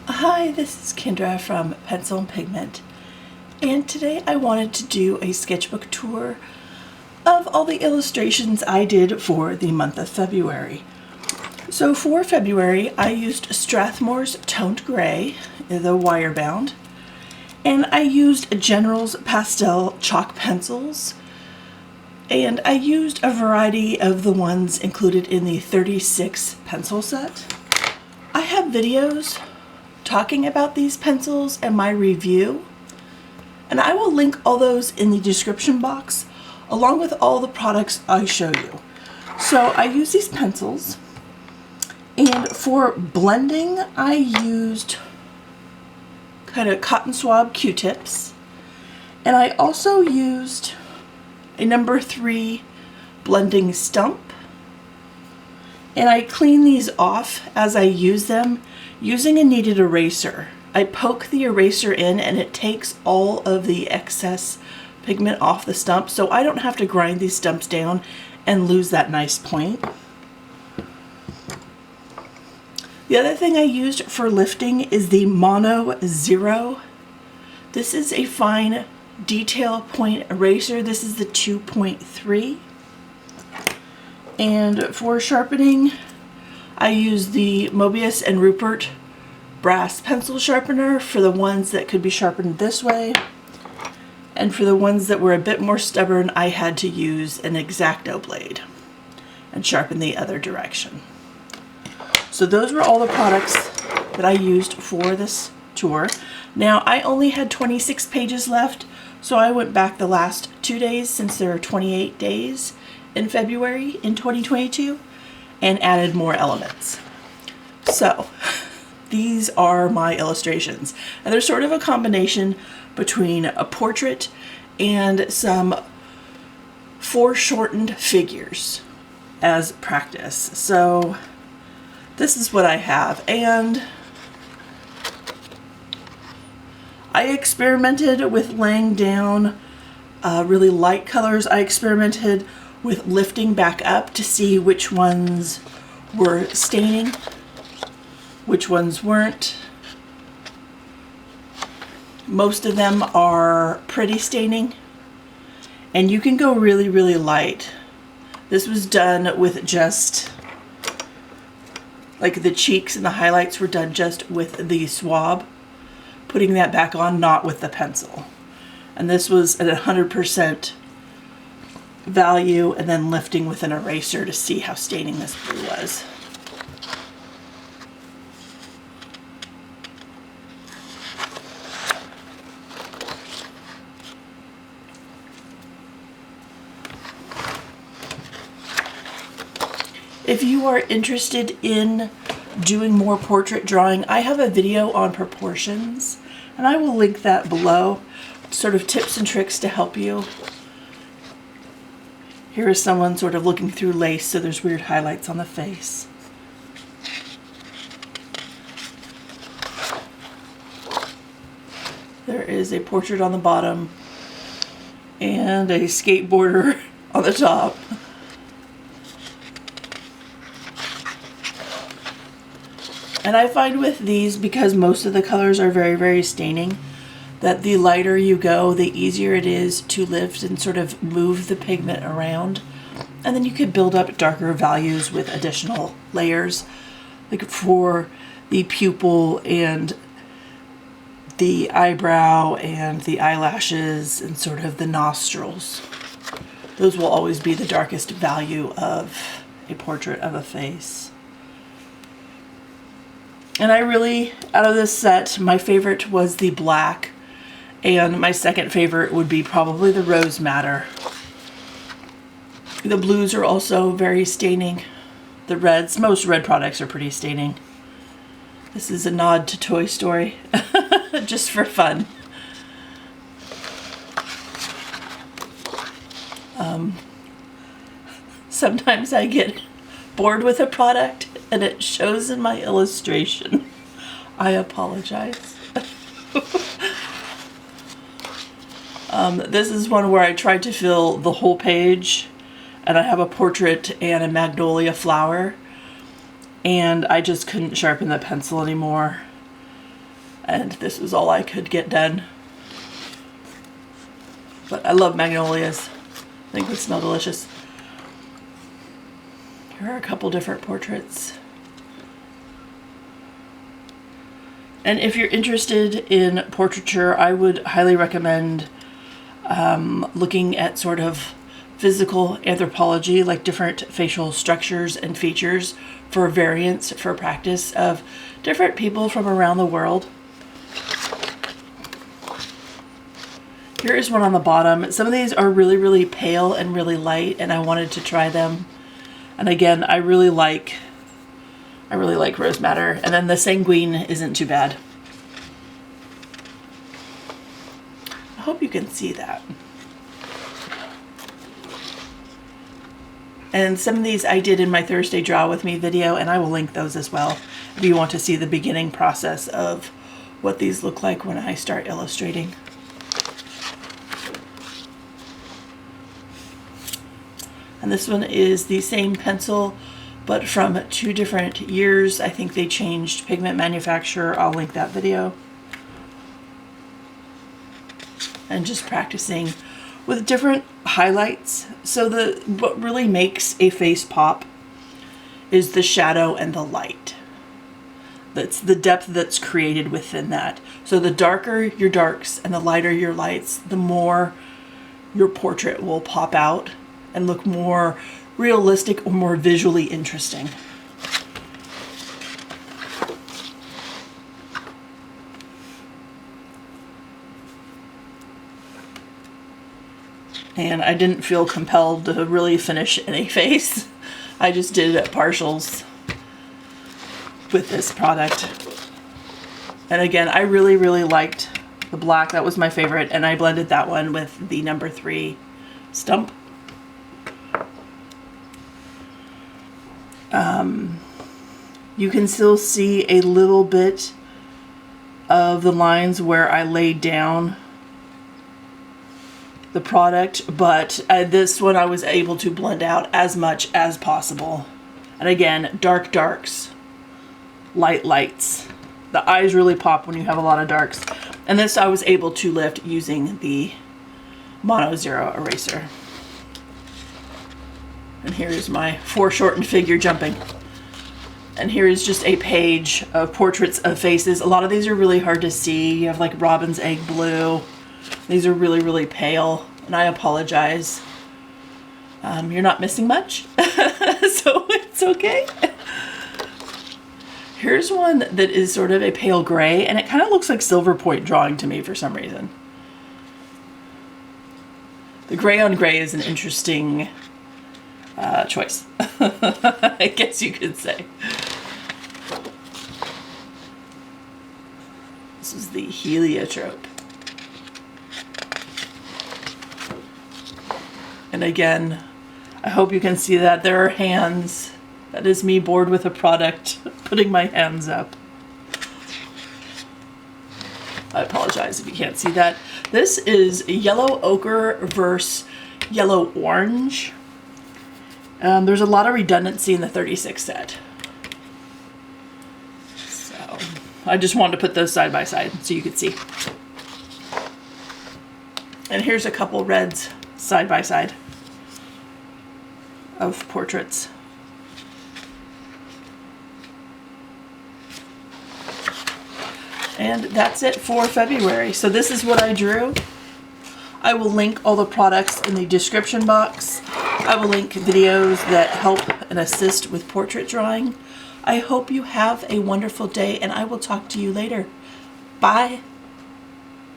Hi, this is Kendra from Pencil and Pigment, and today I wanted to do a sketchbook tour of all the illustrations I did for the month of February. So for February, I used Strathmore's Toned Gray, the wire bound, and I used General's Pastel chalk pencils, and I used a variety of the ones included in the 36 pencil set. I have videos talking about these pencils and my review, and I will link all those in the description box along with all the products I show you. So I use these pencils, and for blending I used kind of cotton swab Q-tips, and I also used a number 3 blending stump, and I clean these off as I use them using a kneaded eraser. I poke the eraser in and it takes all of the excess pigment off the stump, so I don't have to grind these stumps down and lose that nice point. The other thing I used for lifting is the Mono Zero. This is a fine detail point eraser. This is the 2.3. And for sharpening, I use the Mobius and Rupert brass pencil sharpener for the ones that could be sharpened this way. And for the ones that were a bit more stubborn, I had to use an X-Acto blade and sharpen the other direction. So those were all the products that I used for this tour. Now I only had 26 pages left, so I went back the last 2 days since there are 28 days in February in 2022 and added more elements. So these are my illustrations, and they're sort of a combination between a portrait and some foreshortened figures as practice. So this is what I have, and I experimented with laying down really light colors. I experimented with lifting back up to see which ones were staining, which ones weren't. Most of them are pretty staining, and you can go really, really light. This was done with just, like the cheeks and the highlights were done just with the swab, putting that back on, not with the pencil. And this was at 100% value, and then lifting with an eraser to see how staining this blue was. If you are interested in doing more portrait drawing, I have a video on proportions, and I will link that below. Sort of tips and tricks to help you. Here is someone sort of looking through lace, so there's weird highlights on the face. There is a portrait on the bottom and a skateboarder on the top. And I find with these, because most of the colors are very, very staining, that the lighter you go, the easier it is to lift and sort of move the pigment around. And then you could build up darker values with additional layers, like for the pupil and the eyebrow and the eyelashes and sort of the nostrils. Those will always be the darkest value of a portrait of a face. And I really, out of this set, my favorite was the black, and my second favorite would be probably the rose madder. The blues are also very staining. The reds, most red products are pretty staining. This is a nod to Toy Story, just for fun. Sometimes I get bored with a product and it shows in my illustration. I apologize. This is one where I tried to fill the whole page, and I have a portrait and a magnolia flower, and I just couldn't sharpen the pencil anymore. and this was all I could get done. But I love magnolias. I think they smell delicious. Here are a couple different portraits. And if you're interested in portraiture, I would highly recommend looking at sort of physical anthropology, like different facial structures and features for variants, for practice of different people from around the world. Here is one on the bottom. Some of these are really, really pale and really light, and I wanted to try them. And again, I really like rose madder, and then the sanguine isn't too bad. I hope you can see that. And some of these I did in my Thursday Draw With Me video, and I will link those as well if you want to see the beginning process of what these look like when I start illustrating. And this one is the same pencil, but from 2 different years. I think they changed pigment manufacturer. I'll link that video. And just practicing with different highlights. So what really makes a face pop is the shadow and the light. That's the depth that's created within that. So the darker your darks and the lighter your lights, the more your portrait will pop out and look more realistic or more visually interesting. And I didn't feel compelled to really finish any face. I just did partials with this product. And again, I really, really liked the black. That was my favorite, and I blended that one with the number 3 stump. You can still see a little bit of the lines where I laid down the product, but this one I was able to blend out as much as possible. And again, dark darks, light lights. The eyes really pop when you have a lot of darks. And this I was able to lift using the Mono Zero eraser. And here's my foreshortened figure jumping. And here is just a page of portraits of faces. A lot of these are really hard to see. You have like robin's egg blue. These are really, really pale, and I apologize. You're not missing much, so it's okay. Here's one that is sort of a pale gray, and it kind of looks like silver point drawing to me for some reason. The gray on gray is an interesting choice, I guess you could say. This is the heliotrope. And again, I hope you can see that there are hands. That is me bored with a product, putting my hands up. I apologize if you can't see that. This is yellow ochre versus yellow orange. There's a lot of redundancy in the 36 set. So I just wanted to put those side by side so you could see. And here's a couple reds side by side of portraits. And that's it for February. So this is what I drew. I will link all the products in the description box. I will link videos that help and assist with portrait drawing. I hope you have a wonderful day, and I will talk to you later. Bye.